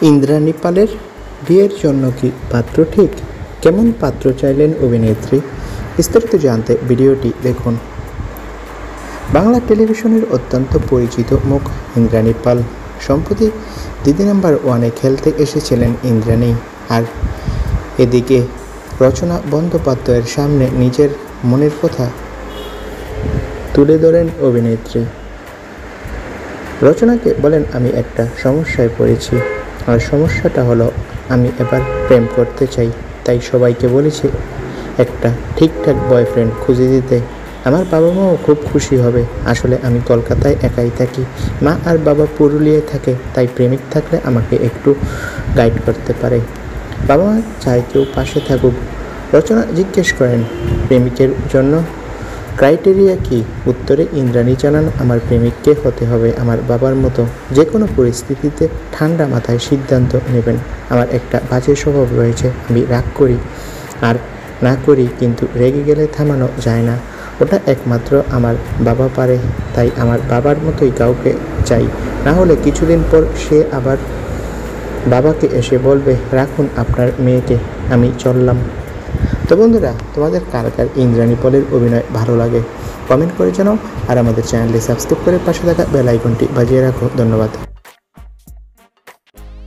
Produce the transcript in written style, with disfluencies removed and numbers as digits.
ইন্দ্রাণী পালের বিয়ের জন্য কি পাত্র ঠিক? কেমন পাত্র চাইলেন অভিনেত্রী? বিস্তারিত জানতে ভিডিওটি দেখুন। বাংলা টেলিভিশনের অত্যন্ত পরিচিত মুখ ইন্দ্রাণী পাল। সম্প্রতি দিদি নাম্বার ওয়ানে খেলতে এসেছিলেন ইন্দ্রাণী। আর এদিকে রচনা বন্দ্যোপাধ্যায়ের সামনে নিজের মনের কথা তুলে ধরেন অভিনেত্রী। রচনাকে বলেন, আমি একটা সমস্যায় পড়েছি, আর সমস্যাটা হলো আমি এবার প্রেম করতে চাই। তাই সবাইকে বলেছি একটা ঠিকঠাক বয়ফ্রেন্ড খুঁজে দিতে। আমার বাবা মাও খুব খুশি হবে। আসলে আমি কলকাতায় একাই থাকি, মা আর বাবা পুরুলিয়ায় থাকে, তাই প্রেমিক থাকলে আমাকে একটু গাইড করতে পারে। বাবা মা চায় কেউ পাশে থাকুক। রচনা জিজ্ঞেস করেন, প্রেমিকের জন্য ক্রাইটেরিয়া কি? উত্তরে ইন্দ্রাণী জানান, আমার প্রেমিককে হতে হবে আমার বাবার মতো, যে কোনো পরিস্থিতিতে ঠান্ডা মাথায় সিদ্ধান্ত নেবেন। আমার একটা বাজে স্বভাব রয়েছে, আমি রাগ করি আর না করি, কিন্তু রেগে গেলে থামানো যায় না। ওটা একমাত্র আমার বাবা পারে। তাই আমার বাবার মতোই কাউকে চাই, না হলে কিছুদিন পর সে আবার বাবাকে এসে বলবে, রাখুন আপনার মেয়েকে, আমি চললাম। তো বন্ধুরা, তোমাদের কার কার ইন্দ্রাণী পালের অভিনয় ভালো লাগে কমেন্ট করে জানাও। আর আমাদের চ্যানেলটি সাবস্ক্রাইব করে পাশে থাকা বেল আইকনটি বাজিয়ে রাখো। ধন্যবাদ।